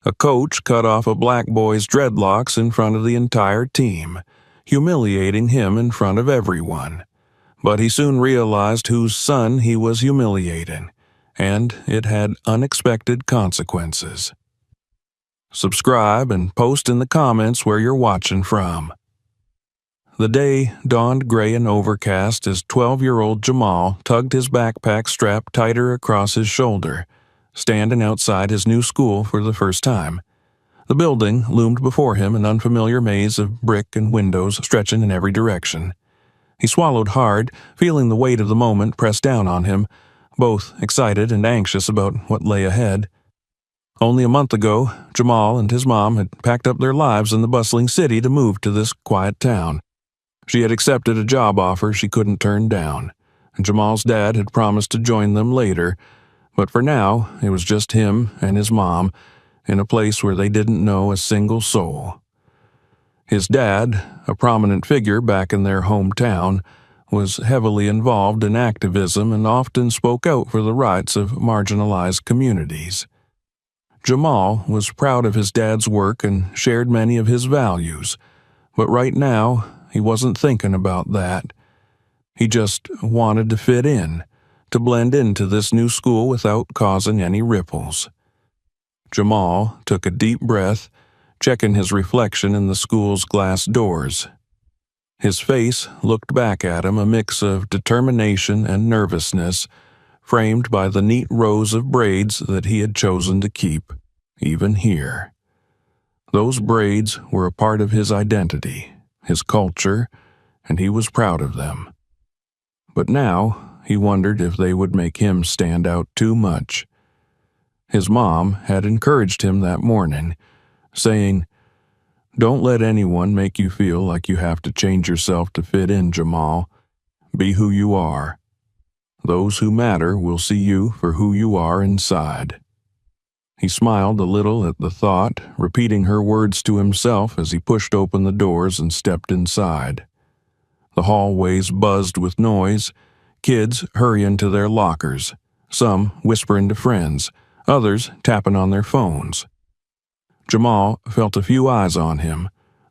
A coach cut off a black boy's dreadlocks in front of the entire team, humiliating him in front of everyone. But he soon realized whose son he was humiliating, and it had unexpected consequences. Subscribe and post in the comments where you're watching from. The day dawned gray and overcast as 12-year-old Jamal tugged his backpack strap tighter across his shoulder, standing outside his new school for the first time. The building loomed before him, an unfamiliar maze of brick and windows stretching in every direction. He swallowed hard, feeling the weight of the moment press down on him, both excited and anxious about what lay ahead. Only a month ago, Jamal and his mom had packed up their lives in the bustling city to move to this quiet town. She had accepted a job offer she couldn't turn down, and Jamal's dad had promised to join them later, but for now it was just him and his mom in a place where they didn't know a single soul. His dad, a prominent figure back in their hometown, was heavily involved in activism and often spoke out for the rights of marginalized communities. Jamal was proud of his dad's work and shared many of his values, but right now he wasn't thinking about that. He just wanted to fit in, to blend into this new school without causing any ripples. Jamal took a deep breath, checking his reflection in the school's glass doors. His face looked back at him, a mix of determination and nervousness, framed by the neat rows of braids that he had chosen to keep, even here. Those braids were a part of his identity, his culture, and he was proud of them. But now he wondered if they would make him stand out too much. His mom had encouraged him that morning, saying, "Don't let anyone make you feel like you have to change yourself to fit in, Jamal. Be who you are. Those who matter will see you for who you are inside." He smiled a little at the thought, repeating her words to himself as he pushed open the doors and stepped inside. The hallways buzzed with noise, kids hurrying to their lockers, some whispering to friends, others tapping on their phones. Jamal felt a few eyes on him,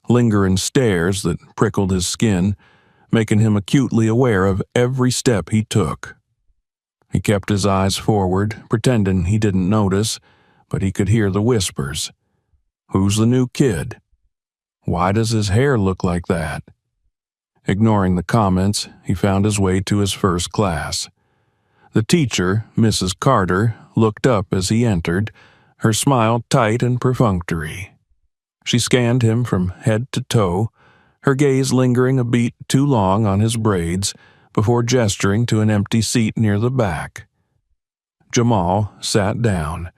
lingering stares that prickled his skin, making him acutely aware of every step he took. He kept his eyes forward, pretending he didn't notice, but he could hear the whispers. Who's the new kid? Why does his hair look like that? Ignoring the comments, he found his way to his first class. The teacher, Mrs. Carter, looked up as he entered, her smile tight and perfunctory. She scanned him from head to toe, her gaze lingering a beat too long on his braids before gesturing to an empty seat near the back. Jamal sat down,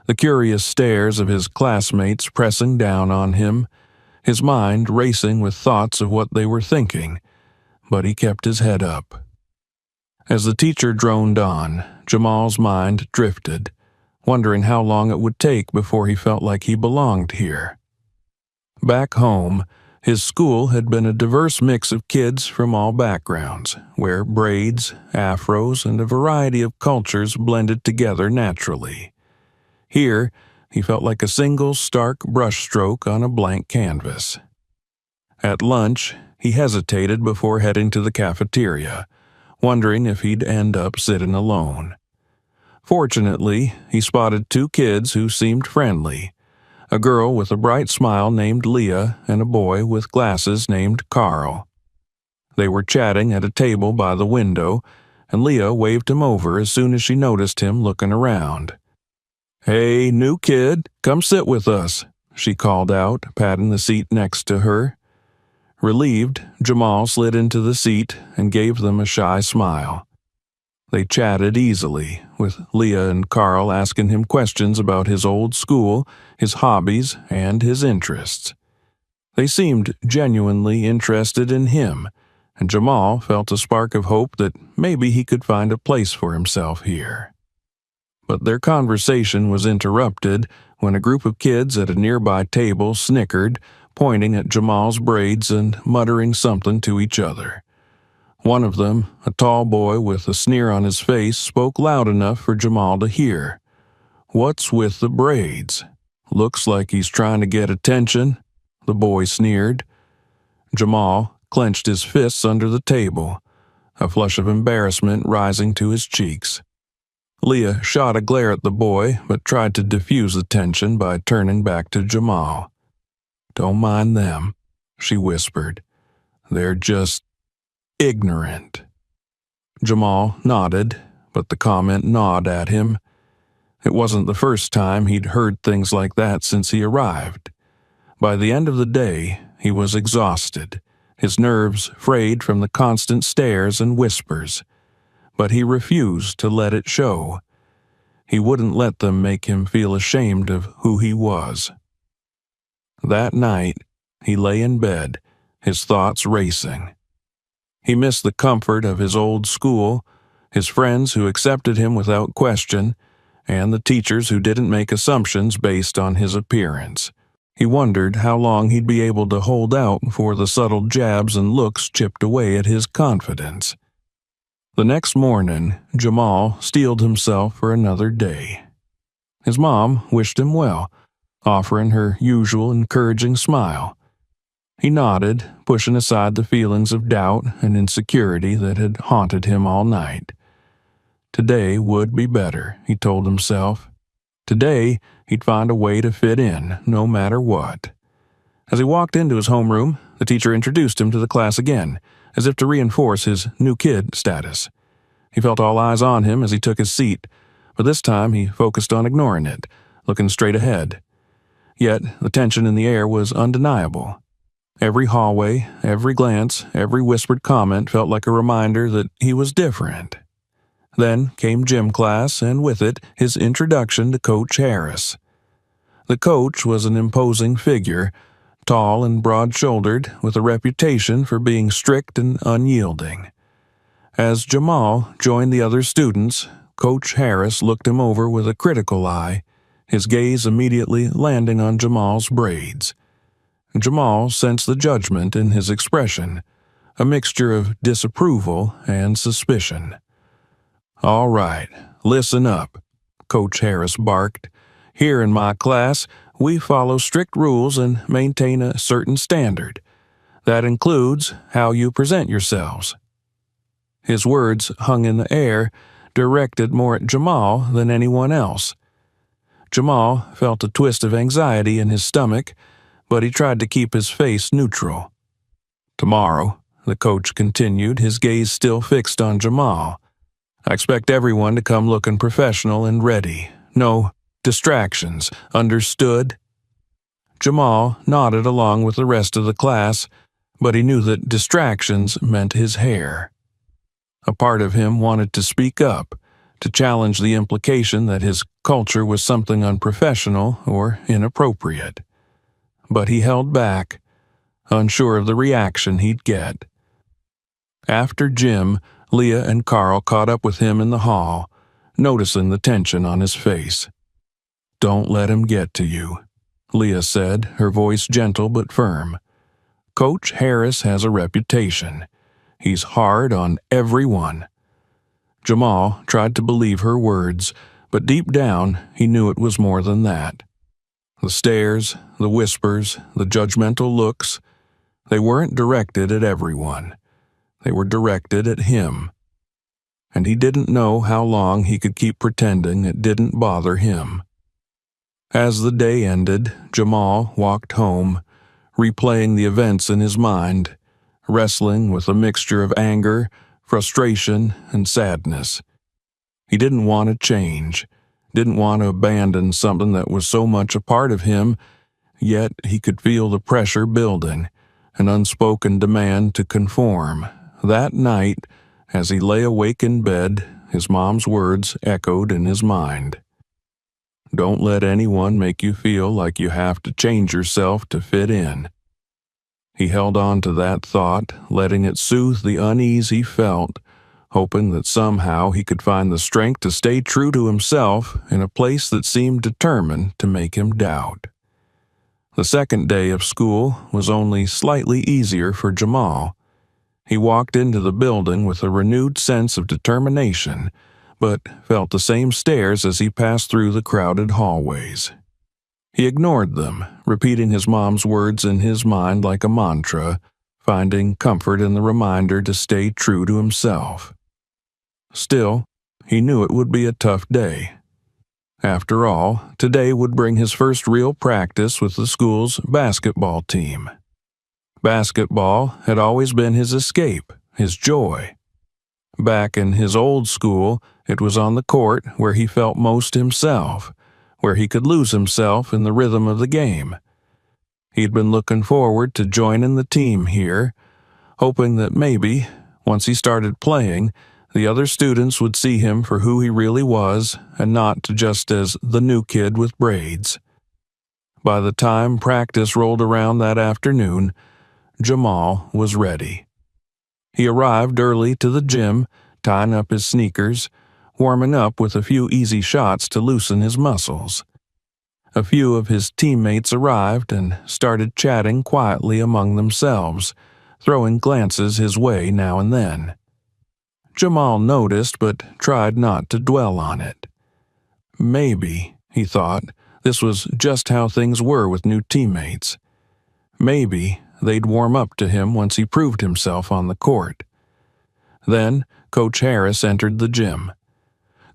the curious stares of his classmates pressing down on him, his mind racing with thoughts of what they were thinking, but he kept his head up. As the teacher droned on, Jamal's mind drifted, wondering how long it would take before he felt like he belonged here. Back home, his school had been a diverse mix of kids from all backgrounds, where braids, afros, and a variety of cultures blended together naturally. Here, he felt like a single stark brushstroke on a blank canvas. At lunch, he hesitated before heading to the cafeteria, wondering if he'd end up sitting alone. Fortunately, he spotted two kids who seemed friendly, a girl with a bright smile named Leah and a boy with glasses named Carl. They were chatting at a table by the window, and Leah waved him over as soon as she noticed him looking around. "Hey, new kid, come sit with us," she called out, patting the seat next to her. Relieved, Jamal slid into the seat and gave them a shy smile. They chatted easily, with Leah and Carl asking him questions about his old school, his hobbies, and his interests. They seemed genuinely interested in him, and Jamal felt a spark of hope that maybe he could find a place for himself here. But their conversation was interrupted when a group of kids at a nearby table snickered, pointing at Jamal's braids and muttering something to each other. One of them, a tall boy with a sneer on his face, spoke loud enough for Jamal to hear. "What's with the braids?" Looks like he's trying to get attention, the boy sneered. Jamal clenched his fists under the table, a flush of embarrassment rising to his cheeks. Leah shot a glare at the boy, but tried to diffuse the tension by turning back to Jamal. "Don't mind them," she whispered. "They're just ignorant." Jamal nodded, but the comment gnawed at him. It wasn't the first time he'd heard things like that since he arrived. By the end of the day, he was exhausted, his nerves frayed from the constant stares and whispers. But he refused to let it show. He wouldn't let them make him feel ashamed of who he was. That night, he lay in bed, his thoughts racing. He missed the comfort of his old school, his friends who accepted him without question, and the teachers who didn't make assumptions based on his appearance. He wondered how long he'd be able to hold out before the subtle jabs and looks chipped away at his confidence. The next morning, Jamal steeled himself for another day. His mom wished him well, offering her usual encouraging smile. He nodded, pushing aside the feelings of doubt and insecurity that had haunted him all night. Today would be better, he told himself. Today, he'd find a way to fit in, no matter what. As he walked into his homeroom, the teacher introduced him to the class again, as if to reinforce his new kid status. He felt all eyes on him as he took his seat, but this time he focused on ignoring it, looking straight ahead. Yet the tension in the air was undeniable. Every hallway, every glance, every whispered comment felt like a reminder that he was different. Then came gym class, and with it, his introduction to Coach Harris. The coach was an imposing figure, tall and broad-shouldered, with a reputation for being strict and unyielding. As Jamal joined the other students, Coach Harris looked him over with a critical eye, his gaze immediately landing on Jamal's braids. Jamal sensed the judgment in his expression, a mixture of disapproval and suspicion. "All right, listen up," Coach Harris barked. "Here in my class, we follow strict rules and maintain a certain standard. That includes how you present yourselves." His words hung in the air, directed more at Jamal than anyone else. Jamal felt a twist of anxiety in his stomach, but he tried to keep his face neutral. "Tomorrow," the coach continued, his gaze still fixed on Jamal, "I expect everyone to come looking professional and ready. No distractions, understood?" Jamal nodded along with the rest of the class, but he knew that distractions meant his hair. A part of him wanted to speak up, to challenge the implication that his culture was something unprofessional or inappropriate. But he held back, unsure of the reaction he'd get. After gym, Leah and Carl caught up with him in the hall, noticing the tension on his face. "Don't let him get to you," Leah said, her voice gentle but firm. "Coach Harris has a reputation. He's hard on everyone." Jamal tried to believe her words, but deep down he knew it was more than that. The stares, the whispers, the judgmental looks, they weren't directed at everyone. They were directed at him. And he didn't know how long he could keep pretending it didn't bother him. As the day ended, Jamal walked home, replaying the events in his mind, wrestling with a mixture of anger, frustration, and sadness. He didn't want to change, didn't want to abandon something that was so much a part of him, yet he could feel the pressure building, an unspoken demand to conform. That night, as he lay awake in bed, his mom's words echoed in his mind. "Don't let anyone make you feel like you have to change yourself to fit in." He held on to that thought, letting it soothe the unease he felt, hoping that somehow he could find the strength to stay true to himself in a place that seemed determined to make him doubt. The second day of school was only slightly easier for Jamal. He walked into the building with a renewed sense of determination, but felt the same stares as he passed through the crowded hallways. He ignored them, repeating his mom's words in his mind like a mantra, finding comfort in the reminder to stay true to himself. Still, he knew it would be a tough day. After all, today would bring his first real practice with the school's basketball team. Basketball had always been his escape, his joy. Back in his old school, it was on the court where he felt most himself, where he could lose himself in the rhythm of the game. He'd been looking forward to joining the team here, hoping that maybe, once he started playing, the other students would see him for who he really was and not just as the new kid with braids. By the time practice rolled around that afternoon, Jamal was ready. He arrived early to the gym, tying up his sneakers, warming up with a few easy shots to loosen his muscles. A few of his teammates arrived and started chatting quietly among themselves, throwing glances his way now and then. Jamal noticed but tried not to dwell on it. Maybe, he thought, this was just how things were with new teammates. Maybe they'd warm up to him once he proved himself on the court. Then Coach Harris entered the gym.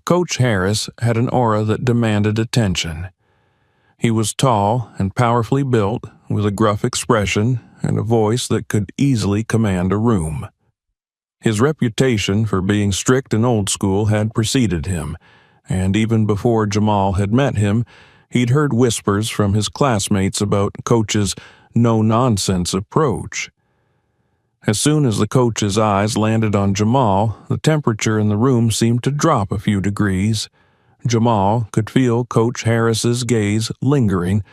Coach Harris had an aura that demanded attention. He was tall and powerfully built, with a gruff expression and a voice that could easily command a room. His reputation for being strict and old school had preceded him, and even before Jamal had met him, he'd heard whispers from his classmates about Coach's no-nonsense approach. As soon as the coach's eyes landed on Jamal, the temperature in the room seemed to drop a few degrees. Jamal could feel Coach Harris's gaze lingering,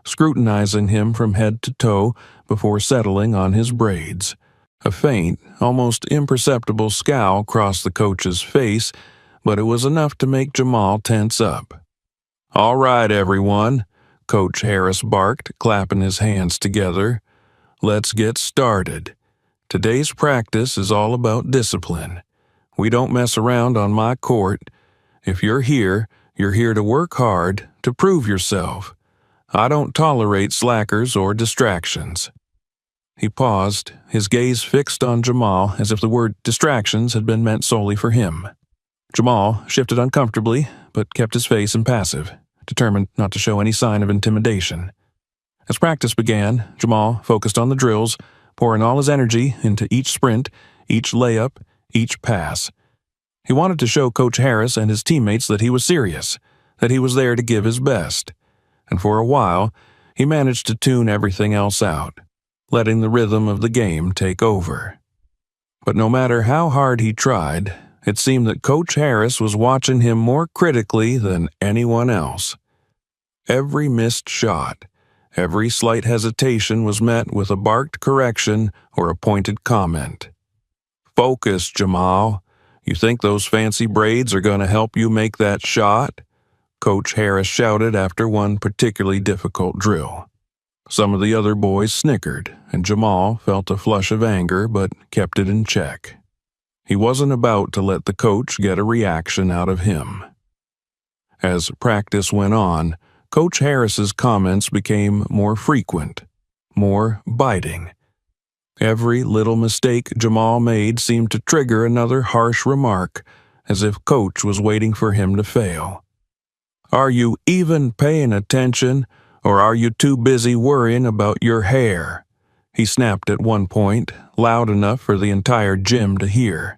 scrutinizing him from head to toe before settling on his braids. A faint, almost imperceptible scowl crossed the coach's face, but it was enough to make Jamal tense up. "All right, everyone," Coach Harris barked, clapping his hands together. "Let's get started. Today's practice is all about discipline. We don't mess around on my court. If you're here to work hard, to prove yourself. I don't tolerate slackers or distractions." He paused, his gaze fixed on Jamal as if the word distractions had been meant solely for him. Jamal shifted uncomfortably, but kept his face impassive, determined not to show any sign of intimidation. As practice began, Jamal focused on the drills, pouring all his energy into each sprint, each layup, each pass. He wanted to show Coach Harris and his teammates that he was serious, that he was there to give his best. And for a while, he managed to tune everything else out, letting the rhythm of the game take over. But no matter how hard he tried, it seemed that Coach Harris was watching him more critically than anyone else. Every missed shot, every slight hesitation was met with a barked correction or a pointed comment. "Focus, Jamal. You think those fancy braids are going to help you make that shot?" Coach Harris shouted after one particularly difficult drill. Some of the other boys snickered, and Jamal felt a flush of anger but kept it in check. He wasn't about to let the coach get a reaction out of him. As practice went on, Coach Harris's comments became more frequent, more biting. Every little mistake Jamal made seemed to trigger another harsh remark, as if Coach was waiting for him to fail. "Are you even paying attention? Or are you too busy worrying about your hair?" he snapped at one point, loud enough for the entire gym to hear.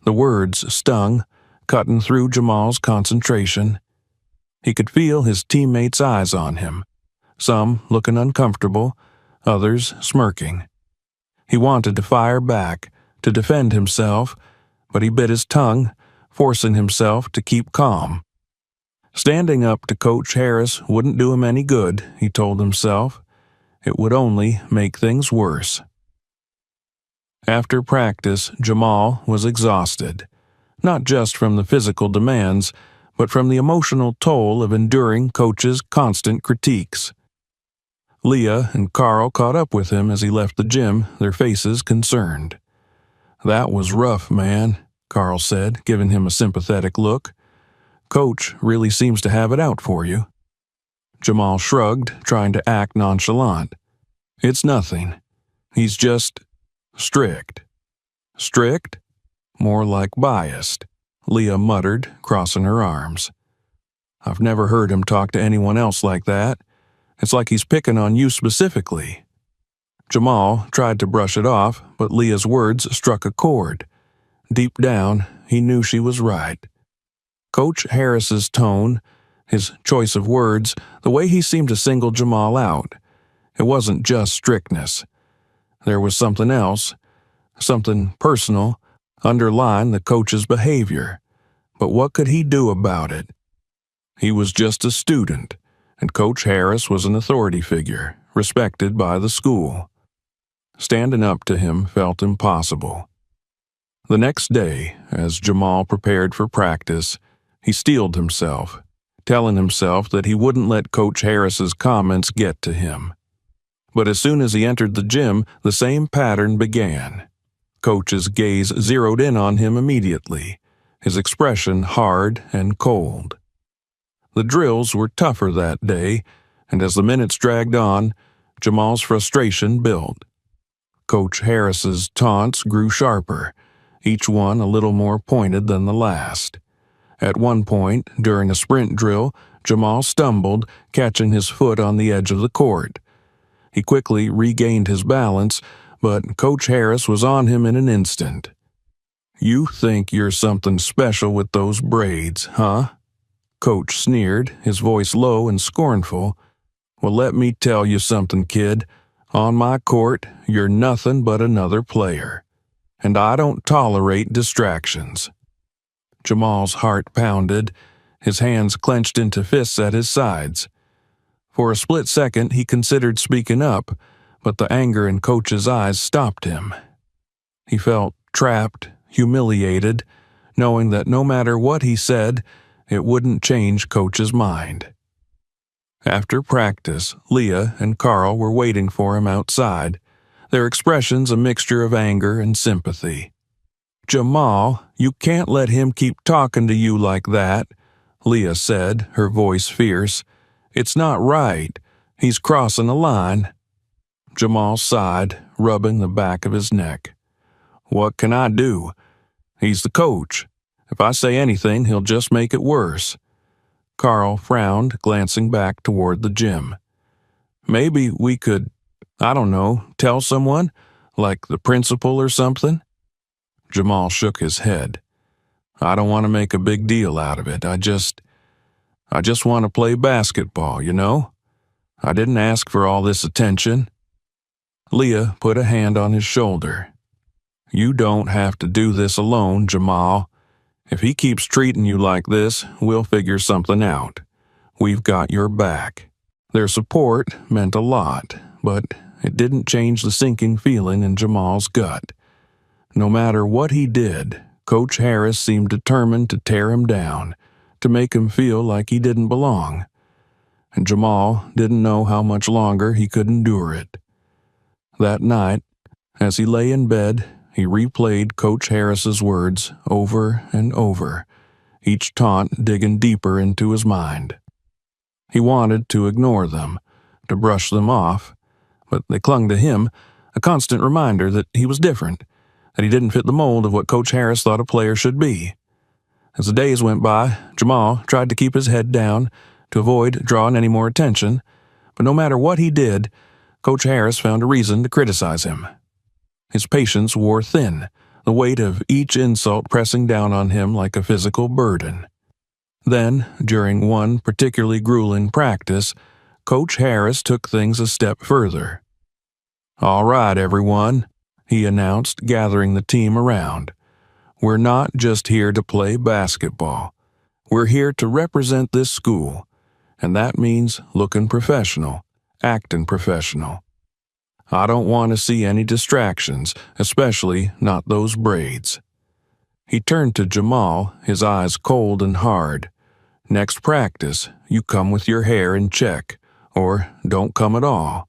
The words stung, cutting through Jamal's concentration. He could feel his teammates' eyes on him, some looking uncomfortable, others smirking. He wanted to fire back, to defend himself, but he bit his tongue, forcing himself to keep calm. Standing up to Coach Harris wouldn't do him any good, he told himself. It would only make things worse. After practice, Jamal was exhausted, not just from the physical demands, but from the emotional toll of enduring Coach's constant critiques. Leah and Carl caught up with him as he left the gym, their faces concerned. "That was rough, man," Carl said, giving him a sympathetic look. "Coach really seems to have it out for you." Jamal shrugged, trying to act nonchalant. It's nothing. He's just strict. Strict? More like biased, Leah muttered, crossing her arms. I've never heard him talk to anyone else like that. It's like he's picking on you specifically. Jamal tried to brush it off, but Leah's words struck a chord. Deep down, he knew she was right. Coach Harris's tone, his choice of words, the way he seemed to single Jamal out, it wasn't just strictness. There was something else, something personal, underlying the coach's behavior. But what could he do about it? He was just a student, and Coach Harris was an authority figure, respected by the school. Standing up to him felt impossible. The next day, as Jamal prepared for practice, he steeled himself, telling himself that he wouldn't let Coach Harris's comments get to him. But as soon as he entered the gym, the same pattern began. Coach's gaze zeroed in on him immediately, his expression hard and cold. The drills were tougher that day, and as the minutes dragged on, Jamal's frustration built. Coach Harris's taunts grew sharper, each one a little more pointed than the last. At one point, during a sprint drill, Jamal stumbled, catching his foot on the edge of the court. He quickly regained his balance, but Coach Harris was on him in an instant. You think you're something special with those braids, huh? Coach sneered, his voice low and scornful. Well, let me tell you something, kid. On my court, you're nothing but another player. And I don't tolerate distractions. Jamal's heart pounded, his hands clenched into fists at his sides. For a split second, he considered speaking up, but the anger in Coach's eyes stopped him. He felt trapped, humiliated, knowing that no matter what he said, it wouldn't change Coach's mind. After practice, Leah and Carl were waiting for him outside, their expressions a mixture of anger and sympathy. Jamal, you can't let him keep talking to you like that, Leah said, her voice fierce. It's not right. He's crossing a line. Jamal sighed, rubbing the back of his neck. What can I do? He's the coach. If I say anything, he'll just make it worse. Carl frowned, glancing back toward the gym. Maybe we could, I don't know, tell someone, like the principal or something? Jamal shook his head. I don't want to make a big deal out of it. I just want to play basketball, you know? I didn't ask for all this attention. Leah put a hand on his shoulder. You don't have to do this alone, Jamal. If he keeps treating you like this, we'll figure something out. We've got your back. Their support meant a lot, but it didn't change the sinking feeling in Jamal's gut. No matter what he did, Coach Harris seemed determined to tear him down, to make him feel like he didn't belong. And Jamal didn't know how much longer he could endure it. That night, as he lay in bed, he replayed Coach Harris's words over and over, each taunt digging deeper into his mind. He wanted to ignore them, to brush them off, but they clung to him, a constant reminder that he was different, that he didn't fit the mold of what Coach Harris thought a player should be. As the days went by, Jamal tried to keep his head down, to avoid drawing any more attention, but no matter what he did, Coach Harris found a reason to criticize him. His patience wore thin, the weight of each insult pressing down on him like a physical burden. Then, during one particularly grueling practice, Coach Harris took things a step further. All right, everyone, he announced, gathering the team around. We're not just here to play basketball. We're here to represent this school, and that means looking professional, acting professional. I don't want to see any distractions, especially not those braids. He turned to Jamal, his eyes cold and hard. Next practice, you come with your hair in check, or don't come at all.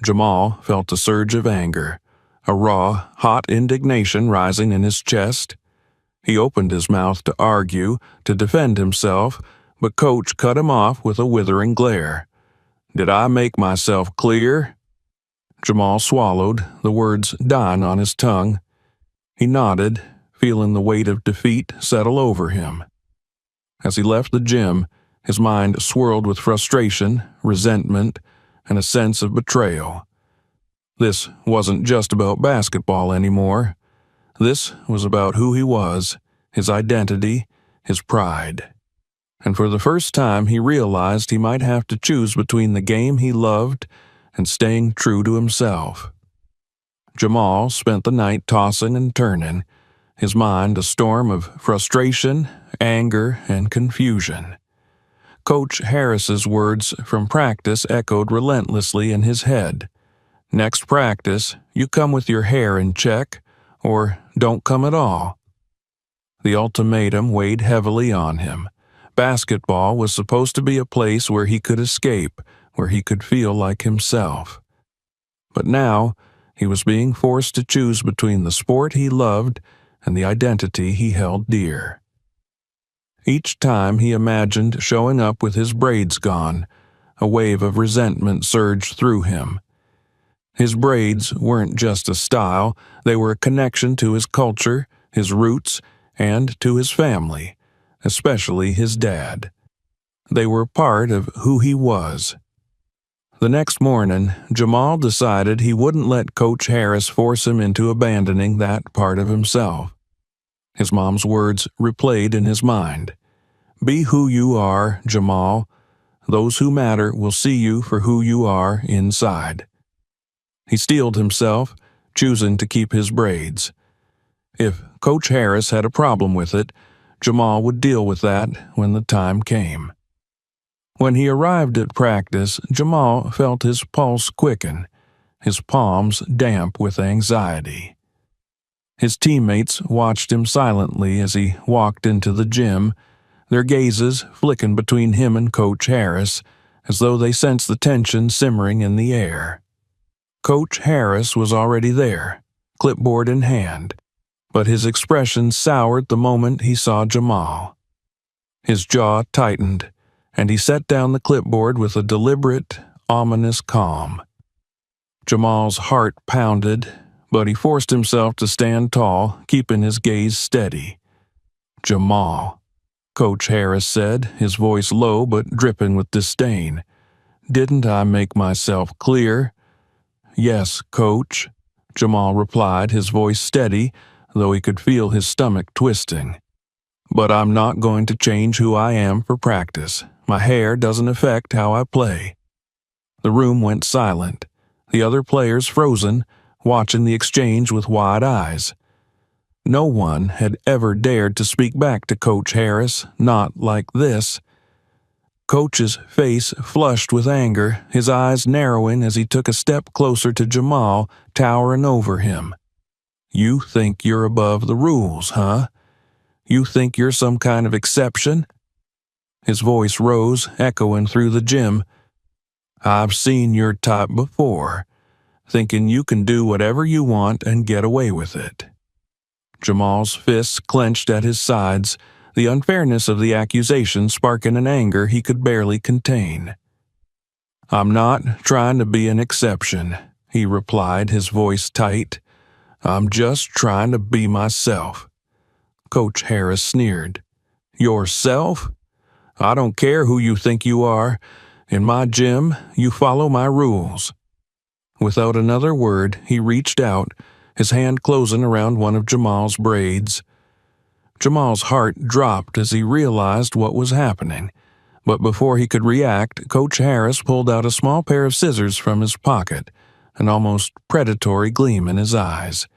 Jamal felt a surge of anger, a raw, hot indignation rising in his chest. He opened his mouth to argue, to defend himself, but Coach cut him off with a withering glare. "Did I make myself clear?" Jamal swallowed, the words dying on his tongue. He nodded, feeling the weight of defeat settle over him. As he left the gym, his mind swirled with frustration, resentment, and a sense of betrayal. This wasn't just about basketball anymore. This was about who he was, his identity, his pride. And for the first time he realized he might have to choose between the game he loved and staying true to himself. Jamal spent the night tossing and turning, his mind a storm of frustration, anger, and confusion. Coach Harris's words from practice echoed relentlessly in his head. "Next practice, you come with your hair in check, or don't come at all." The ultimatum weighed heavily on him. Basketball was supposed to be a place where he could escape, where he could feel like himself. But now, he was being forced to choose between the sport he loved and the identity he held dear. Each time he imagined showing up with his braids gone, a wave of resentment surged through him. His braids weren't just a style, they were a connection to his culture, his roots, and to his family, especially his dad. They were part of who he was. The next morning, Jamal decided he wouldn't let Coach Harris force him into abandoning that part of himself. His mom's words replayed in his mind. "Be who you are, Jamal. Those who matter will see you for who you are inside." He steeled himself, choosing to keep his braids. If Coach Harris had a problem with it, Jamal would deal with that when the time came. When he arrived at practice, Jamal felt his pulse quicken, his palms damp with anxiety. His teammates watched him silently as he walked into the gym, their gazes flicking between him and Coach Harris, as though they sensed the tension simmering in the air. Coach Harris was already there, clipboard in hand, but his expression soured the moment he saw Jamal. His jaw tightened, and he set down the clipboard with a deliberate, ominous calm. Jamal's heart pounded, but he forced himself to stand tall, keeping his gaze steady. "Jamal," Coach Harris said, his voice low but dripping with disdain. "Didn't I make myself clear?" "Yes, Coach," Jamal replied, his voice steady, though he could feel his stomach twisting. "But I'm not going to change who I am for practice. My hair doesn't affect how I play." The room went silent, the other players frozen, watching the exchange with wide eyes. No one had ever dared to speak back to Coach Harris, not like this. Coach's face flushed with anger, his eyes narrowing as he took a step closer to Jamal, towering over him. "You think you're above the rules, huh? You think you're some kind of exception?" His voice rose, echoing through the gym. "I've seen your type before, thinking you can do whatever you want and get away with it." Jamal's fists clenched at his sides, the unfairness of the accusation sparking an anger he could barely contain. "I'm not trying to be an exception," he replied, his voice tight. "I'm just trying to be myself." Coach Harris sneered. "Yourself? I don't care who you think you are. In my gym, you follow my rules." Without another word, he reached out, his hand closing around one of Jamal's braids. Jamal's heart dropped as he realized what was happening, but before he could react, Coach Harris pulled out a small pair of scissors from his pocket, an almost predatory gleam in his eyes.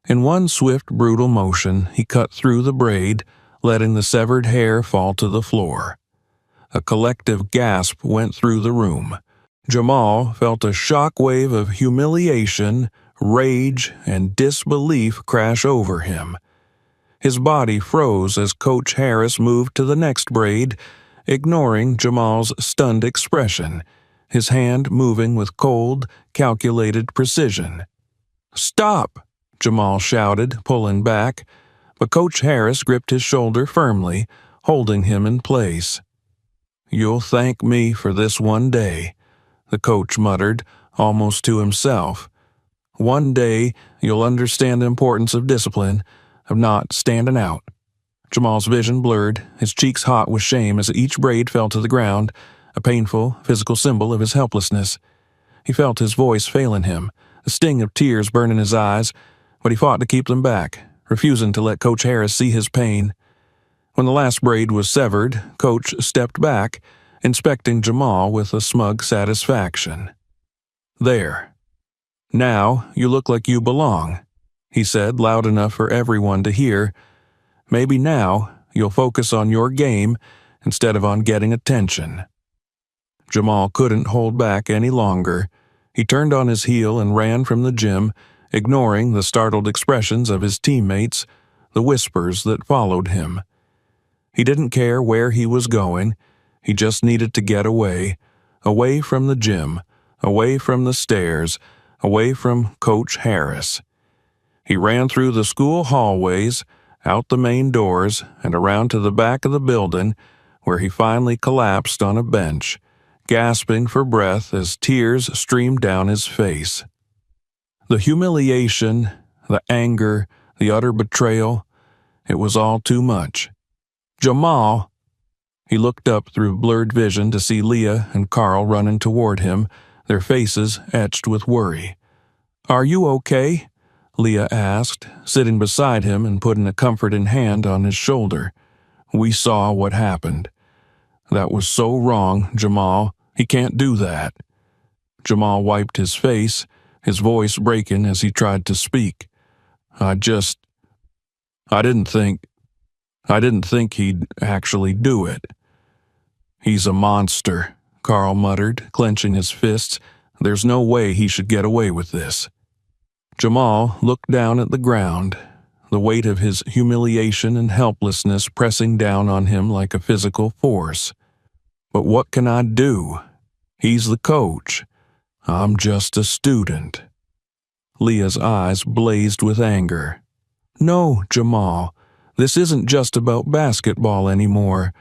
In one swift, brutal motion, he cut through the braid, letting the severed hair fall to the floor. A collective gasp went through the room. Jamal felt a shock wave of humiliation, rage, and disbelief crash over him. His body froze as Coach Harris moved to the next braid, ignoring Jamal's stunned expression, his hand moving with cold, calculated precision. "Stop!" Jamal shouted, pulling back, but Coach Harris gripped his shoulder firmly, holding him in place. "You'll thank me for this one day," the coach muttered, almost to himself. "One day you'll understand the importance of discipline, of not standing out." Jamal's vision blurred, his cheeks hot with shame as each braid fell to the ground, a painful, physical symbol of his helplessness. He felt his voice failing him, the sting of tears burning his eyes, but he fought to keep them back, refusing to let Coach Harris see his pain. When the last braid was severed, Coach stepped back, inspecting Jamal with a smug satisfaction. "There. Now you look like you belong," he said loud enough for everyone to hear. "Maybe now you'll focus on your game instead of on getting attention." Jamal couldn't hold back any longer. He turned on his heel and ran from the gym, ignoring the startled expressions of his teammates, the whispers that followed him. He didn't care where he was going. He just needed to get away, away from the gym, away from the stairs, away from Coach Harris. He ran through the school hallways, out the main doors, and around to the back of the building, where he finally collapsed on a bench, gasping for breath as tears streamed down his face. The humiliation, the anger, the utter betrayal, it was all too much. "Jamal!" He looked up through blurred vision to see Leah and Carl running toward him, their faces etched with worry. "Are you okay?" Leah asked, sitting beside him and putting a comforting hand on his shoulder. "We saw what happened. That was so wrong, Jamal. He can't do that." Jamal wiped his face, his voice breaking as he tried to speak. I didn't think he'd actually do it." "He's a monster," Carl muttered, clenching his fists. "There's no way he should get away with this." Jamal looked down at the ground, the weight of his humiliation and helplessness pressing down on him like a physical force. "But what can I do? He's the coach. I'm just a student." Leah's eyes blazed with anger. "No, Jamal. This isn't just about basketball anymore.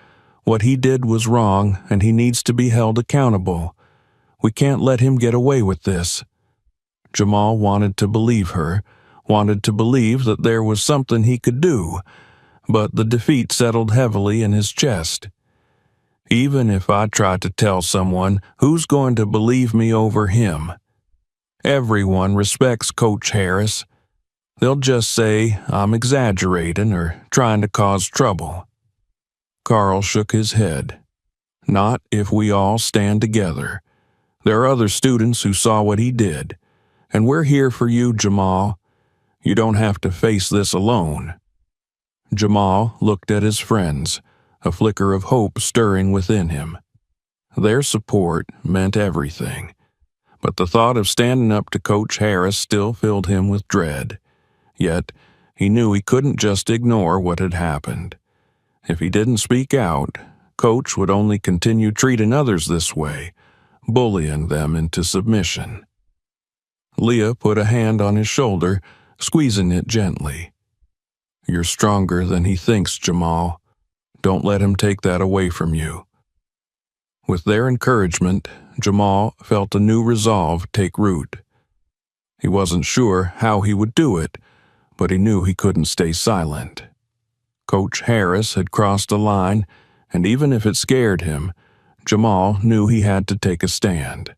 What he did was wrong, and he needs to be held accountable. We can't let him get away with this." Jamal wanted to believe her, wanted to believe that there was something he could do, but the defeat settled heavily in his chest. "Even if I try to tell someone, who's going to believe me over him? Everyone respects Coach Harris. They'll just say I'm exaggerating or trying to cause trouble." Carl shook his head. "Not if we all stand together. There are other students who saw what he did, and we're here for you, Jamal. You don't have to face this alone." Jamal looked at his friends, a flicker of hope stirring within him. Their support meant everything, but the thought of standing up to Coach Harris still filled him with dread. Yet, he knew he couldn't just ignore what had happened. If he didn't speak out, Coach would only continue treating others this way, bullying them into submission. Leah put a hand on his shoulder, squeezing it gently. "You're stronger than he thinks, Jamal. Don't let him take that away from you." With their encouragement, Jamal felt a new resolve take root. He wasn't sure how he would do it, but he knew he couldn't stay silent. Coach Harris had crossed a line, and even if it scared him, Jamal knew he had to take a stand.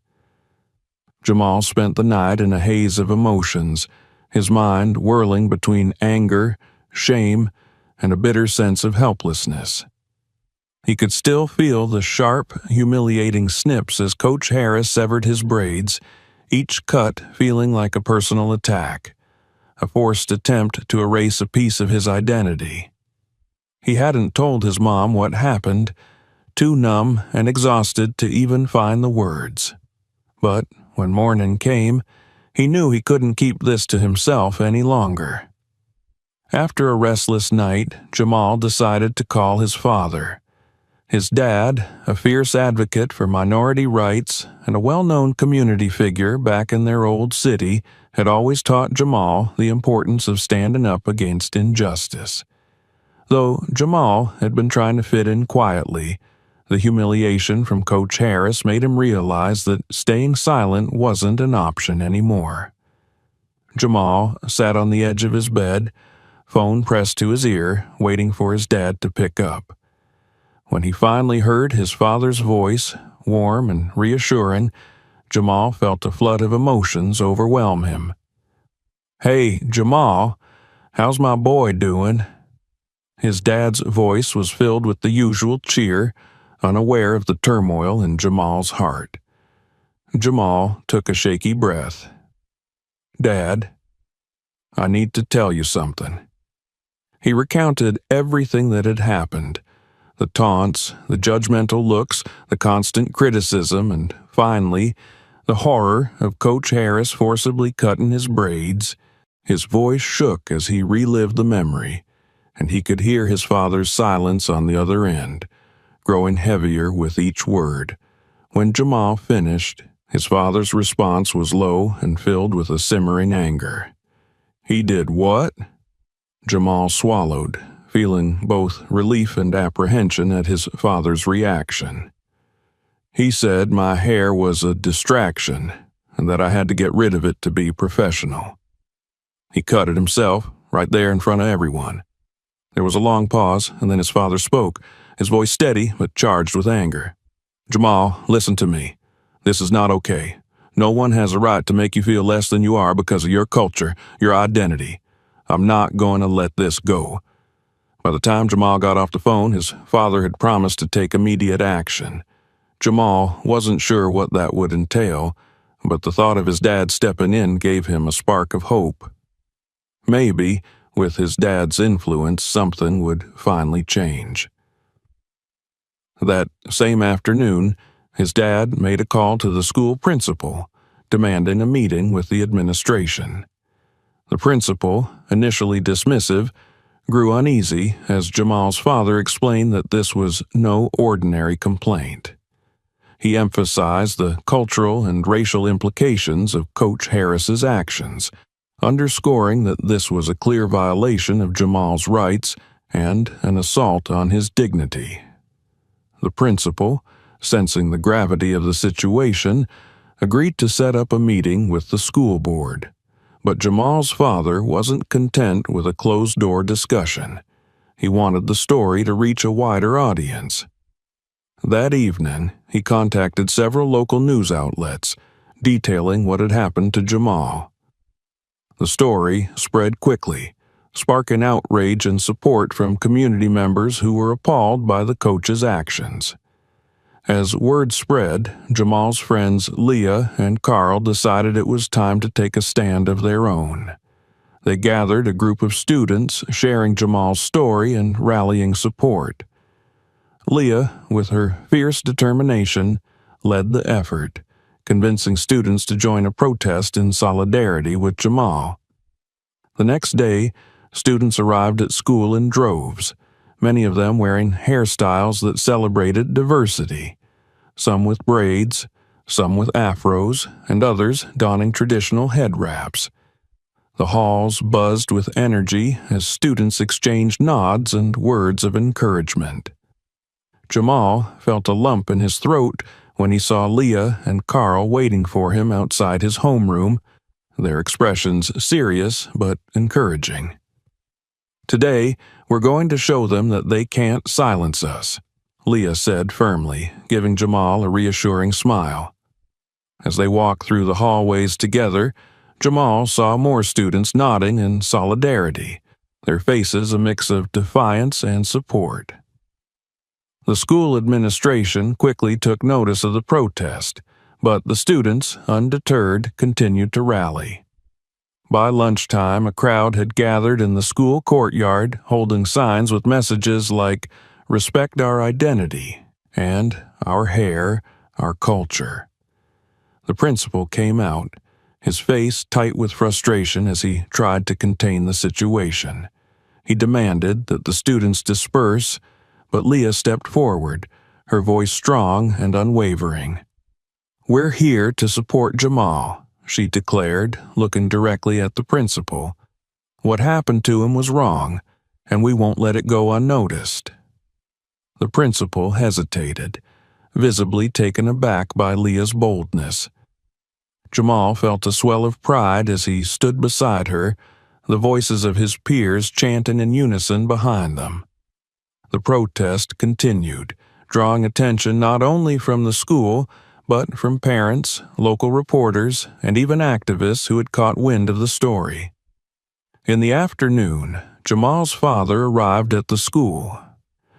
Jamal spent the night in a haze of emotions, his mind whirling between anger, shame, and a bitter sense of helplessness. He could still feel the sharp, humiliating snips as Coach Harris severed his braids, each cut feeling like a personal attack, a forced attempt to erase a piece of his identity. He hadn't told his mom what happened, too numb and exhausted to even find the words. But when morning came, he knew he couldn't keep this to himself any longer. After a restless night, Jamal decided to call his father. His dad, a fierce advocate for minority rights and a well-known community figure back in their old city, had always taught Jamal the importance of standing up against injustice. Though Jamal had been trying to fit in quietly, The humiliation from Coach Harris made him realize that staying silent wasn't an option anymore. Jamal sat on the edge of his bed, phone pressed to his ear, waiting for his dad to pick up. When he finally heard his father's voice, warm and reassuring, Jamal felt a flood of emotions overwhelm him. "Hey, Jamal, how's my boy doing?" His dad's voice was filled with the usual cheer, unaware of the turmoil in Jamal's heart. Jamal took a shaky breath. "Dad, I need to tell you something." He recounted everything that had happened, the taunts, the judgmental looks, the constant criticism, and finally, the horror of Coach Harris forcibly cutting his braids. His voice shook as he relived the memory, and he could hear his father's silence on the other end, growing heavier with each word. When Jamal finished, his father's response was low and filled with a simmering anger. "He did what?" Jamal swallowed, feeling both relief and apprehension at his father's reaction. "He said my hair was a distraction and that I had to get rid of it to be professional. He cut it himself, right there in front of everyone." There was a long pause, and then his father spoke, his voice steady but charged with anger. "Jamal, listen to me. This is not okay. No one has a right to make you feel less than you are because of your culture, your identity. I'm not going to let this go." By the time Jamal got off the phone, his father had promised to take immediate action. Jamal wasn't sure what that would entail, but the thought of his dad stepping in gave him a spark of hope. Maybe, with his dad's influence, something would finally change. That same afternoon, his dad made a call to the school principal, demanding a meeting with the administration. The principal, initially dismissive, grew uneasy as Jamal's father explained that this was no ordinary complaint. He emphasized the cultural and racial implications of Coach Harris's actions, underscoring that this was a clear violation of Jamal's rights and an assault on his dignity. The principal, sensing the gravity of the situation, agreed to set up a meeting with the school board. But Jamal's father wasn't content with a closed-door discussion. He wanted the story to reach a wider audience. That evening, he contacted several local news outlets, detailing what had happened to Jamal. The story spread quickly, sparking outrage and support from community members who were appalled by the coach's actions. As word spread, Jamal's friends Leah and Carl decided it was time to take a stand of their own. They gathered a group of students, sharing Jamal's story and rallying support. Leah, with her fierce determination, led the effort, convincing students to join a protest in solidarity with Jamal. The next day, students arrived at school in droves, many of them wearing hairstyles that celebrated diversity, some with braids, some with afros, and others donning traditional head wraps. The halls buzzed with energy as students exchanged nods and words of encouragement. Jamal felt a lump in his throat when he saw Leah and Carl waiting for him outside his homeroom, their expressions serious but encouraging. "Today, we're going to show them that they can't silence us," Leah said firmly, giving Jamal a reassuring smile. As they walked through the hallways together, Jamal saw more students nodding in solidarity, their faces a mix of defiance and support. The school administration quickly took notice of the protest, but the students, undeterred, continued to rally. By lunchtime, a crowd had gathered in the school courtyard, holding signs with messages like, "Respect our identity," and "Our hair, our culture." The principal came out, his face tight with frustration as he tried to contain the situation. He demanded that the students disperse, but Leah stepped forward, her voice strong and unwavering. "We're here to support Jamal," she declared, looking directly at the principal. "What happened to him was wrong, and we won't let it go unnoticed." The principal hesitated, visibly taken aback by Leah's boldness. Jamal felt a swell of pride as he stood beside her, the voices of his peers chanting in unison behind them. The protest continued, drawing attention not only from the school, but from parents, local reporters, and even activists who had caught wind of the story. In the afternoon, Jamal's father arrived at the school.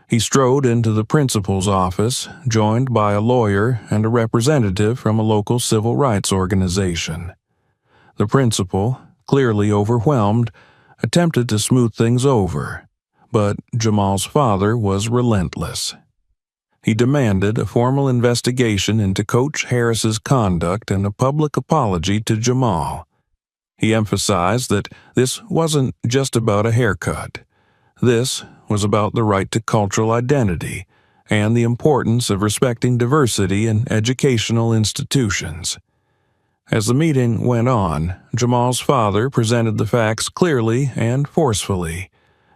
He strode into the principal's office, joined by a lawyer and a representative from a local civil rights organization. The principal, clearly overwhelmed, attempted to smooth things over, but Jamal's father was relentless. He demanded a formal investigation into Coach Harris's conduct and a public apology to Jamal. He emphasized that this wasn't just about a haircut. This was about the right to cultural identity and the importance of respecting diversity in educational institutions. As the meeting went on, Jamal's father presented the facts clearly and forcefully,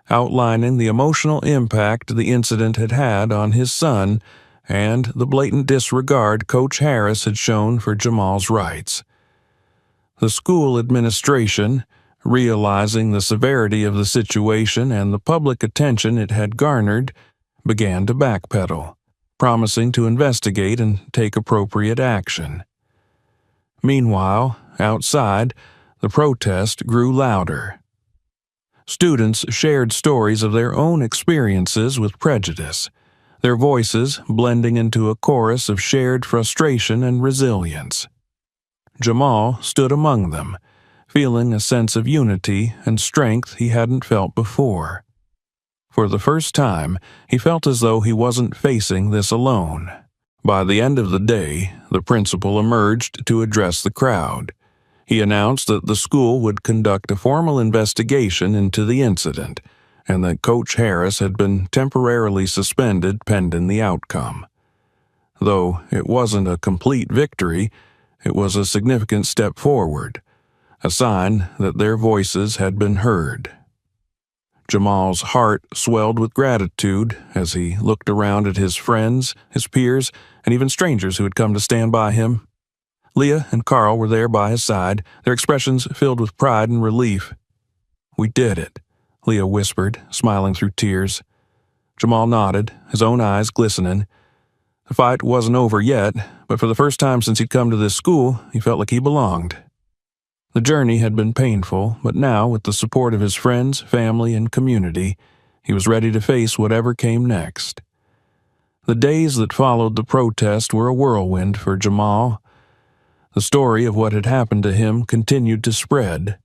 outlining the emotional impact the incident had had on his son and the blatant disregard Coach Harris had shown for Jamal's rights. The school administration, realizing the severity of the situation and the public attention it had garnered, began to backpedal, promising to investigate and take appropriate action. Meanwhile, outside, the protest grew louder. Students shared stories of their own experiences with prejudice, their voices blending into a chorus of shared frustration and resilience. Jamal stood among them, feeling a sense of unity and strength he hadn't felt before. For the first time, he felt as though he wasn't facing this alone. By the end of the day, the principal emerged to address the crowd. He announced that the school would conduct a formal investigation into the incident, and that Coach Harris had been temporarily suspended pending the outcome. Though it wasn't a complete victory, it was a significant step forward, a sign that their voices had been heard. Jamal's heart swelled with gratitude as he looked around at his friends, his peers, and even strangers who had come to stand by him. Leah and Carl were there by his side, their expressions filled with pride and relief. "We did it," Leah whispered, smiling through tears. Jamal nodded, his own eyes glistening. The fight wasn't over yet, but for the first time since he'd come to this school, he felt like he belonged. The journey had been painful, but now, with the support of his friends, family, and community, he was ready to face whatever came next. The days that followed the protest were a whirlwind for Jamal. The story of what had happened to him continued to spread,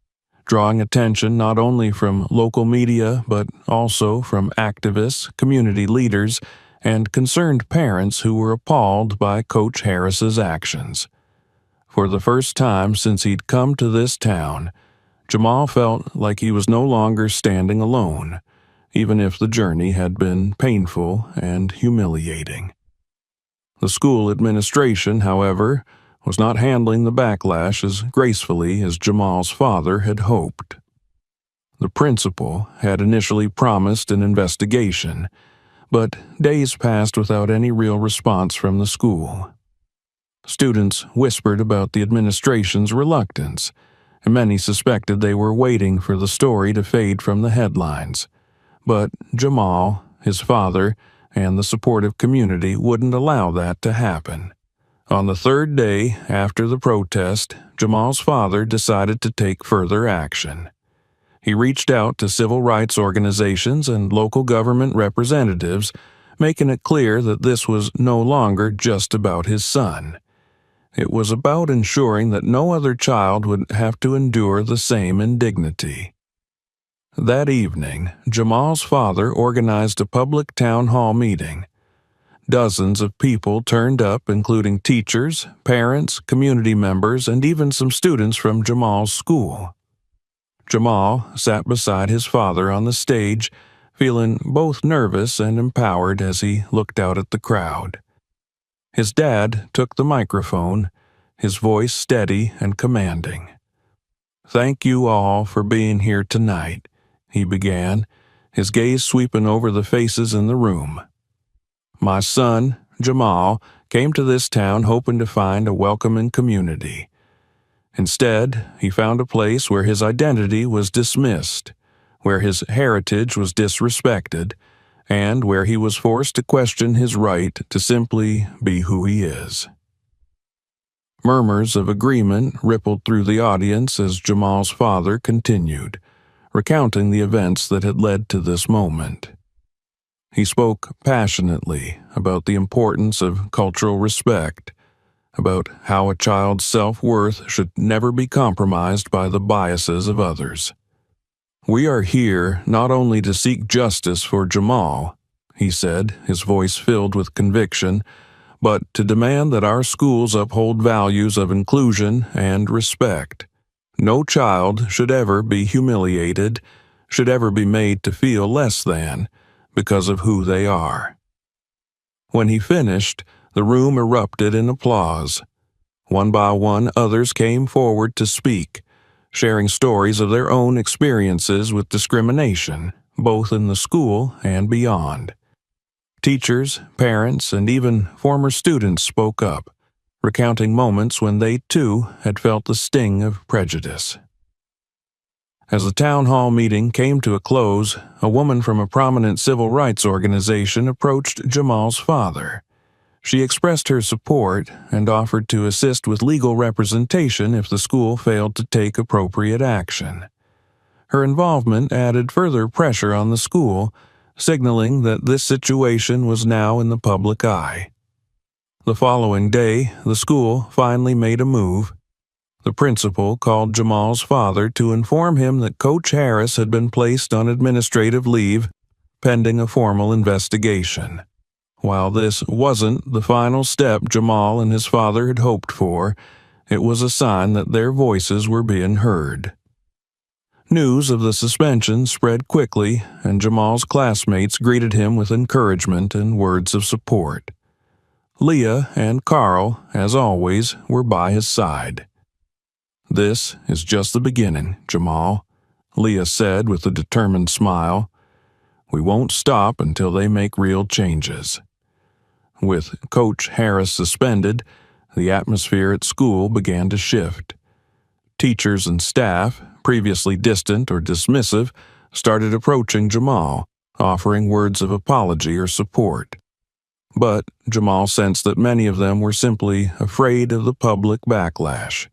drawing attention not only from local media but also from activists, community leaders, and concerned parents who were appalled by Coach Harris's actions. For the first time since he'd come to this town, Jamal felt like he was no longer standing alone, even if the journey had been painful and humiliating. The school administration, however, was not handling the backlash as gracefully as Jamal's father had hoped. The principal had initially promised an investigation, but days passed without any real response from the school. Students whispered about the administration's reluctance, and many suspected they were waiting for the story to fade from the headlines. But Jamal, his father, and the supportive community wouldn't allow that to happen. On the third day after the protest, Jamal's father decided to take further action. He reached out to civil rights organizations and local government representatives, making it clear that this was no longer just about his son. It was about ensuring that no other child would have to endure the same indignity. That evening, Jamal's father organized a public town hall meeting. Dozens of people turned up, including teachers, parents, community members, and even some students from Jamal's school. Jamal sat beside his father on the stage, feeling both nervous and empowered as he looked out at the crowd. His dad took the microphone, his voice steady and commanding. "Thank you all for being here tonight," he began, his gaze sweeping over the faces in the room. My son, Jamal, came to this town hoping to find a welcoming community. Instead, he found a place where his identity was dismissed, where his heritage was disrespected, and where he was forced to question his right to simply be who he is. Murmurs of agreement rippled through the audience as Jamal's father continued, recounting the events that had led to this moment. He spoke passionately about the importance of cultural respect, about how a child's self-worth should never be compromised by the biases of others. "We are here not only to seek justice for Jamal," he said, his voice filled with conviction, "but to demand that our schools uphold values of inclusion and respect. No child should ever be humiliated, should ever be made to feel less than, because of who they are." When he finished, the room erupted in applause. One by one, others came forward to speak, sharing stories of their own experiences with discrimination, both in the school and beyond. Teachers, parents, and even former students spoke up, recounting moments when they, too, had felt the sting of prejudice. As the town hall meeting came to a close, a woman from a prominent civil rights organization approached Jamal's father. She expressed her support and offered to assist with legal representation if the school failed to take appropriate action. Her involvement added further pressure on the school, signaling that this situation was now in the public eye. The following day, the school finally made a move. The principal called Jamal's father to inform him that Coach Harris had been placed on administrative leave, pending a formal investigation. While this wasn't the final step Jamal and his father had hoped for, it was a sign that their voices were being heard. News of the suspension spread quickly, and Jamal's classmates greeted him with encouragement and words of support. Leah and Carl, as always, were by his side. "This is just the beginning, Jamal," Leah said with a determined smile. "We won't stop until they make real changes." With Coach Harris suspended, the atmosphere at school began to shift. Teachers and staff, previously distant or dismissive, started approaching Jamal, offering words of apology or support. But Jamal sensed that many of them were simply afraid of the public backlash.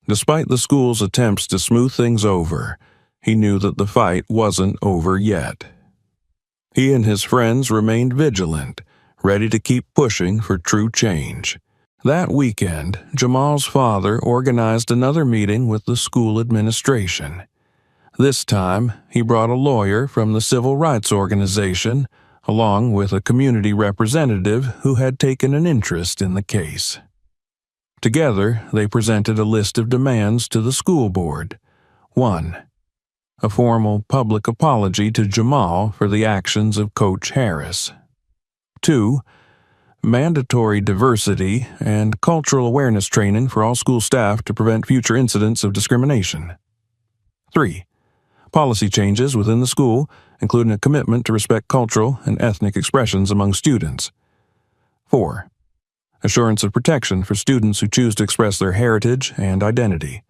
Despite the school's attempts to smooth things over, he knew that the fight wasn't over yet. He and his friends remained vigilant, ready to keep pushing for true change. That weekend, Jamal's father organized another meeting with the school administration. This time, he brought a lawyer from the civil rights organization, along with a community representative who had taken an interest in the case. Together, they presented a list of demands to the school board. 1. A formal public apology to Jamal for the actions of Coach Harris. 2. Mandatory diversity and cultural awareness training for all school staff to prevent future incidents of discrimination. 3. Policy changes within the school, including a commitment to respect cultural and ethnic expressions among students. 4. Assurance of protection for students who choose to express their heritage and identity.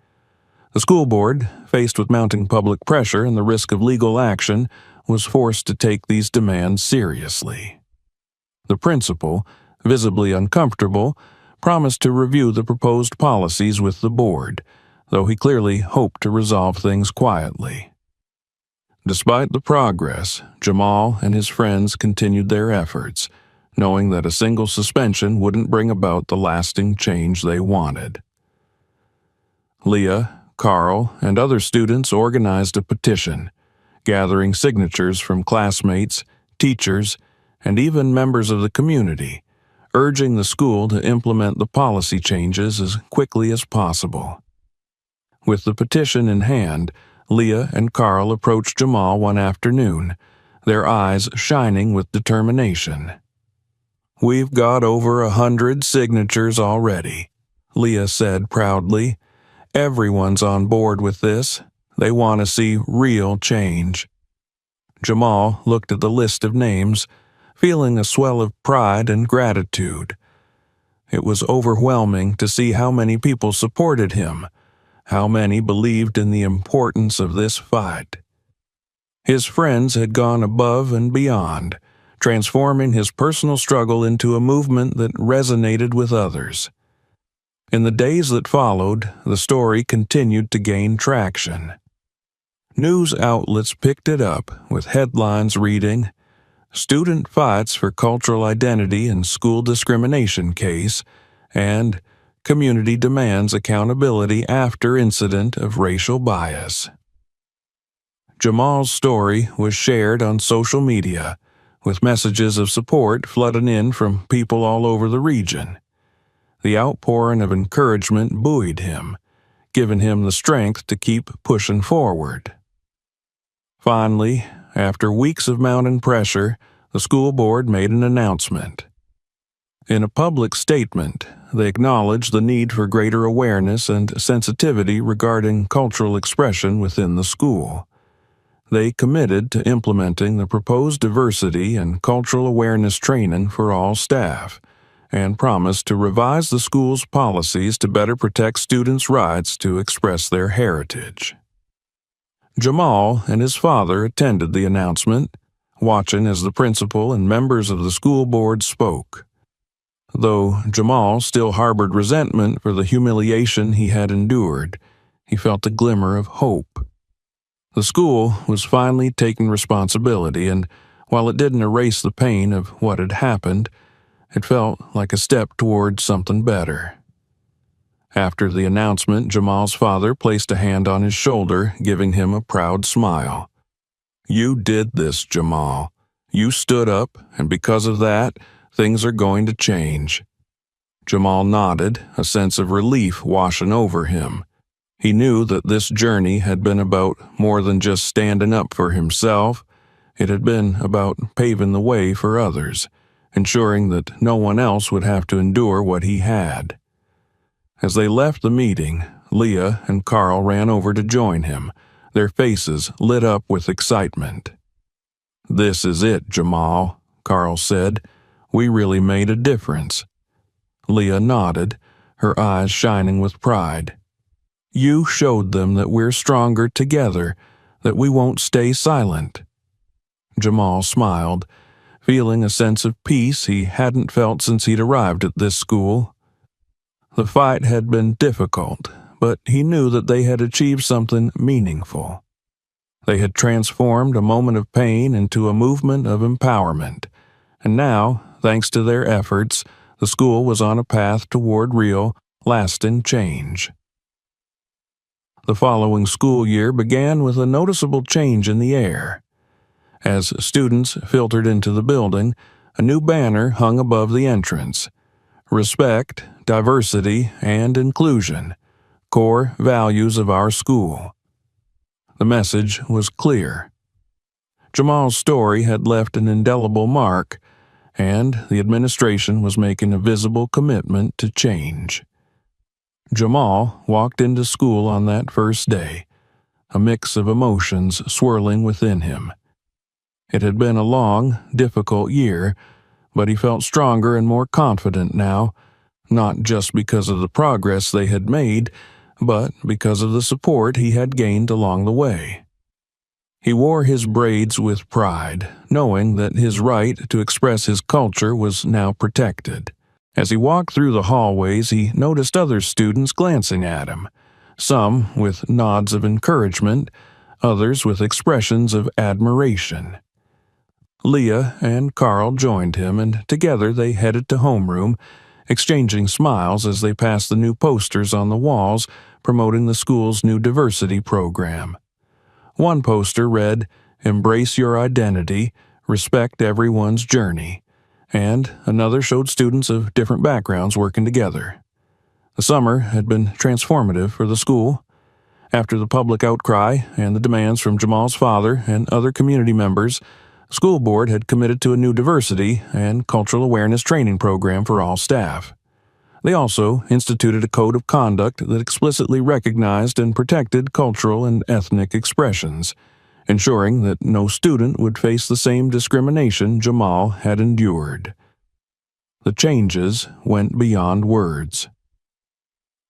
The school board, faced with mounting public pressure and the risk of legal action, was forced to take these demands seriously. The principal, visibly uncomfortable, promised to review the proposed policies with the board, though he clearly hoped to resolve things quietly. Despite the progress, Jamal and his friends continued their efforts, knowing that a single suspension wouldn't bring about the lasting change they wanted. Leah, Carl, and other students organized a petition, gathering signatures from classmates, teachers, and even members of the community, urging the school to implement the policy changes as quickly as possible. With the petition in hand, Leah and Carl approached Jamal one afternoon, their eyes shining with determination. "We've got over 100 signatures already," Leah said proudly. "Everyone's on board with this. They want to see real change." Jamal looked at the list of names, feeling a swell of pride and gratitude. It was overwhelming to see how many people supported him, how many believed in the importance of this fight. His friends had gone above and beyond, transforming his personal struggle into a movement that resonated with others. In the days that followed, the story continued to gain traction. News outlets picked it up, with headlines reading, "Student Fights for Cultural Identity in School Discrimination Case," and "Community Demands Accountability After Incident of Racial Bias." Jamal's story was shared on social media, with messages of support flooding in from people all over the region. The outpouring of encouragement buoyed him, giving him the strength to keep pushing forward. Finally, after weeks of mounting pressure, the school board made an announcement. In a public statement, they acknowledged the need for greater awareness and sensitivity regarding cultural expression within the school. They committed to implementing the proposed diversity and cultural awareness training for all staff, and promised to revise the school's policies to better protect students' rights to express their heritage. Jamal and his father attended the announcement, watching as the principal and members of the school board spoke. Though Jamal still harbored resentment for the humiliation he had endured, he felt a glimmer of hope. The school was finally taking responsibility, and while it didn't erase the pain of what had happened, it felt like a step toward something better. After the announcement, Jamal's father placed a hand on his shoulder, giving him a proud smile. "You did this, Jamal. You stood up, and because of that, things are going to change." Jamal nodded, a sense of relief washing over him. He knew that this journey had been about more than just standing up for himself. It had been about paving the way for others, ensuring that no one else would have to endure what he had. As they left the meeting, Leah and Carl ran over to join him, their faces lit up with excitement. "This is it, Jamal," Carl said. "We really made a difference." Leah nodded, her eyes shining with pride. "You showed them that we're stronger together, that we won't stay silent." Jamal smiled, feeling a sense of peace he hadn't felt since he'd arrived at this school. The fight had been difficult, but he knew that they had achieved something meaningful. They had transformed a moment of pain into a movement of empowerment, and now, thanks to their efforts, the school was on a path toward real, lasting change. The following school year began with a noticeable change in the air. As students filtered into the building, a new banner hung above the entrance. "Respect, diversity, and inclusion, core values of our school." The message was clear. Jamal's story had left an indelible mark, and the administration was making a visible commitment to change. Jamal walked into school on that first day, a mix of emotions swirling within him. It had been a long, difficult year, but he felt stronger and more confident now, not just because of the progress they had made, but because of the support he had gained along the way. He wore his braids with pride, knowing that his right to express his culture was now protected. As he walked through the hallways, he noticed other students glancing at him, some with nods of encouragement, others with expressions of admiration. Leah and Carl joined him, and together they headed to homeroom, exchanging smiles as they passed the new posters on the walls promoting the school's new diversity program. One poster read, "Embrace your identity, respect everyone's journey," and another showed students of different backgrounds working together. The summer had been transformative for the school. After the public outcry and the demands from Jamal's father and other community members, the school board had committed to a new diversity and cultural awareness training program for all staff. They also instituted a code of conduct that explicitly recognized and protected cultural and ethnic expressions, ensuring that no student would face the same discrimination Jamal had endured. The changes went beyond words.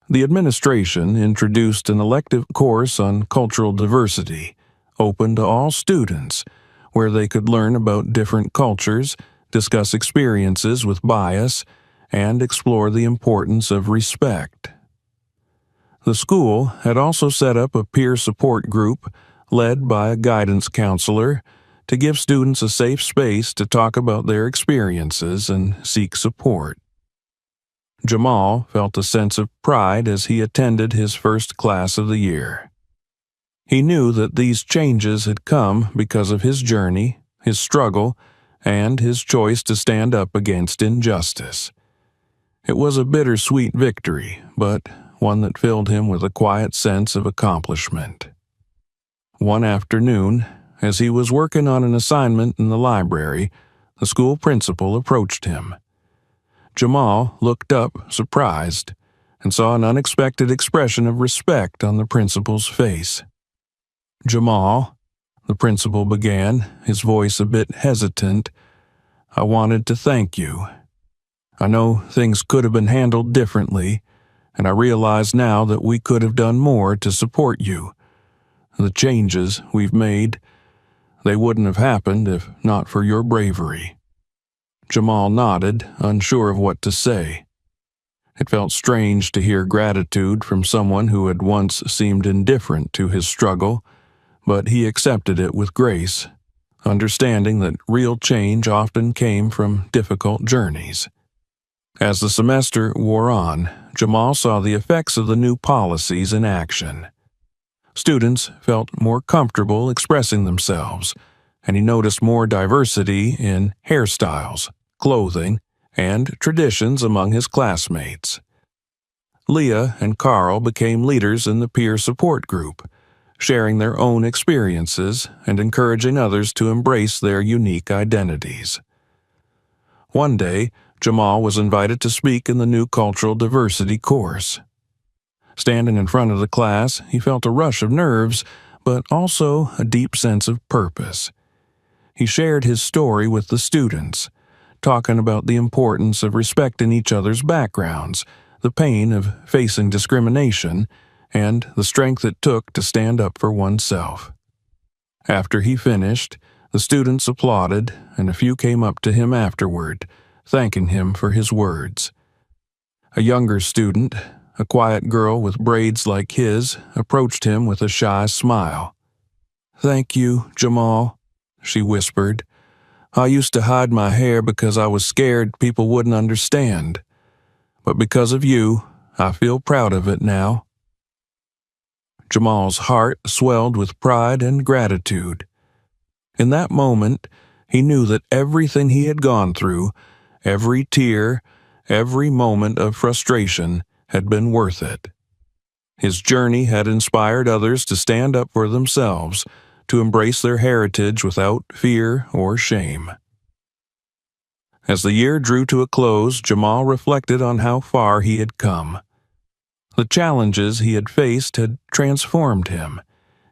The administration introduced an elective course on cultural diversity, open to all students, where they could learn about different cultures, discuss experiences with bias, and explore the importance of respect. The school had also set up a peer support group led by a guidance counselor to give students a safe space to talk about their experiences and seek support. Jamal felt a sense of pride as he attended his first class of the year. He knew that these changes had come because of his journey, his struggle, and his choice to stand up against injustice. It was a bittersweet victory, but one that filled him with a quiet sense of accomplishment. One afternoon, as he was working on an assignment in the library, the school principal approached him. Jamal looked up, surprised, and saw an unexpected expression of respect on the principal's face. "Jamal," the principal began, his voice a bit hesitant, "I wanted to thank you. I know things could have been handled differently, and I realize now that we could have done more to support you. The changes we've made, they wouldn't have happened if not for your bravery." Jamal nodded, unsure of what to say. It felt strange to hear gratitude from someone who had once seemed indifferent to his struggle, but he accepted it with grace, understanding that real change often came from difficult journeys. As the semester wore on, Jamal saw the effects of the new policies in action. Students felt more comfortable expressing themselves, and he noticed more diversity in hairstyles, clothing, and traditions among his classmates. Leah and Carl became leaders in the peer support group, sharing their own experiences and encouraging others to embrace their unique identities. One day, Jamal was invited to speak in the new cultural diversity course. Standing in front of the class, he felt a rush of nerves, but also a deep sense of purpose. He shared his story with the students, talking about the importance of respecting each other's backgrounds, the pain of facing discrimination, and the strength it took to stand up for oneself. After he finished, the students applauded, and a few came up to him afterward, thanking him for his words. A younger student, a quiet girl with braids like his, approached him with a shy smile. "Thank you, Jamal," she whispered. "I used to hide my hair because I was scared people wouldn't understand. But because of you, I feel proud of it now." Jamal's heart swelled with pride and gratitude. In that moment, he knew that everything he had gone through, every tear, every moment of frustration, had been worth it. His journey had inspired others to stand up for themselves, to embrace their heritage without fear or shame. As the year drew to a close, Jamal reflected on how far he had come. The challenges he had faced had transformed him,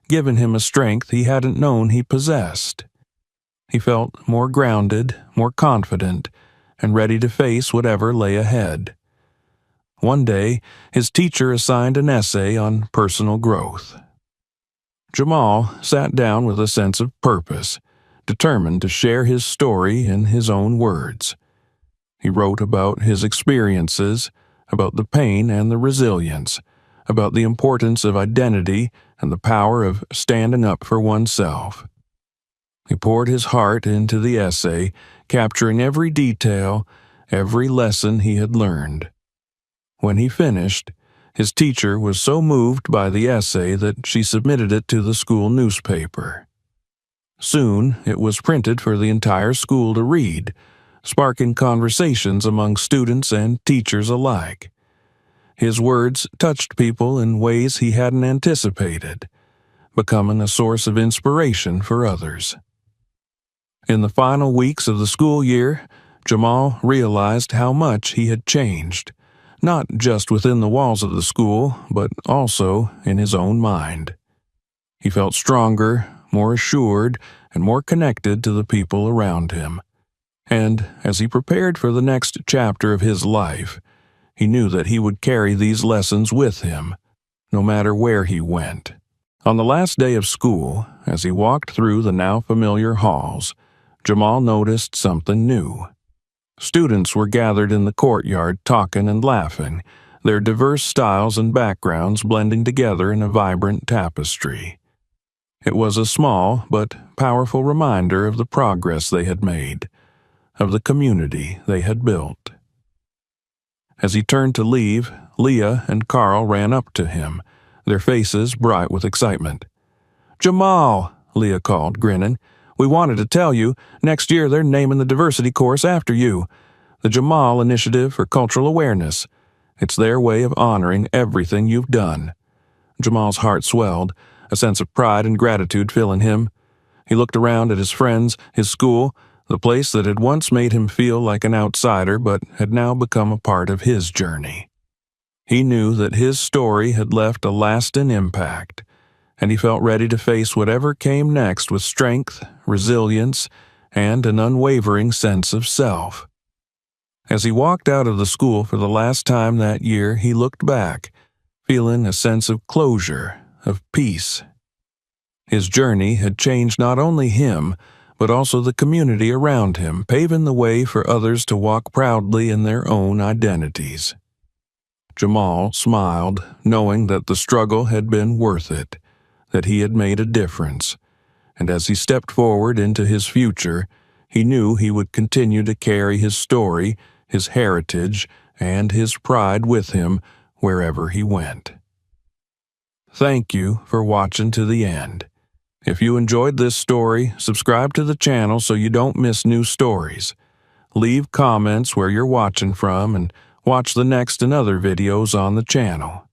given him a strength he hadn't known he possessed. He felt more grounded, more confident, and ready to face whatever lay ahead. One day, his teacher assigned an essay on personal growth. Jamal sat down with a sense of purpose, determined to share his story in his own words. He wrote about his experiences, about the pain and the resilience, about the importance of identity and the power of standing up for oneself. He poured his heart into the essay, capturing every detail, every lesson he had learned. When he finished, his teacher was so moved by the essay that she submitted it to the school newspaper. Soon, it was printed for the entire school to read, sparking conversations among students and teachers alike. His words touched people in ways he hadn't anticipated, becoming a source of inspiration for others. In the final weeks of the school year, Jamal realized how much he had changed, not just within the walls of the school, but also in his own mind. He felt stronger, more assured, and more connected to the people around him. And as he prepared for the next chapter of his life, he knew that he would carry these lessons with him, no matter where he went. On the last day of school, as he walked through the now familiar halls, Jamal noticed something new. Students were gathered in the courtyard talking and laughing, their diverse styles and backgrounds blending together in a vibrant tapestry. It was a small but powerful reminder of the progress they had made, of the community they had built. As he turned to leave, Leah and Carl ran up to him, their faces bright with excitement. "Jamal," Leah called, grinning, "we wanted to tell you, next year they're naming the diversity course after you, the Jamal Initiative for Cultural Awareness. It's their way of honoring everything you've done." Jamal's heart swelled, a sense of pride and gratitude filling him. He looked around at his friends, his school, the place that had once made him feel like an outsider but had now become a part of his journey. He knew that his story had left a lasting impact, and he felt ready to face whatever came next with strength, resilience, and an unwavering sense of self. As he walked out of the school for the last time that year, he looked back, feeling a sense of closure, of peace. His journey had changed not only him, but also the community around him, paving the way for others to walk proudly in their own identities. Jamal smiled, knowing that the struggle had been worth it, that he had made a difference, and as he stepped forward into his future, he knew he would continue to carry his story, his heritage, and his pride with him wherever he went. Thank you for watching to the end. If you enjoyed this story, subscribe to the channel so you don't miss new stories. Leave comments where you're watching from and watch the next and other videos on the channel.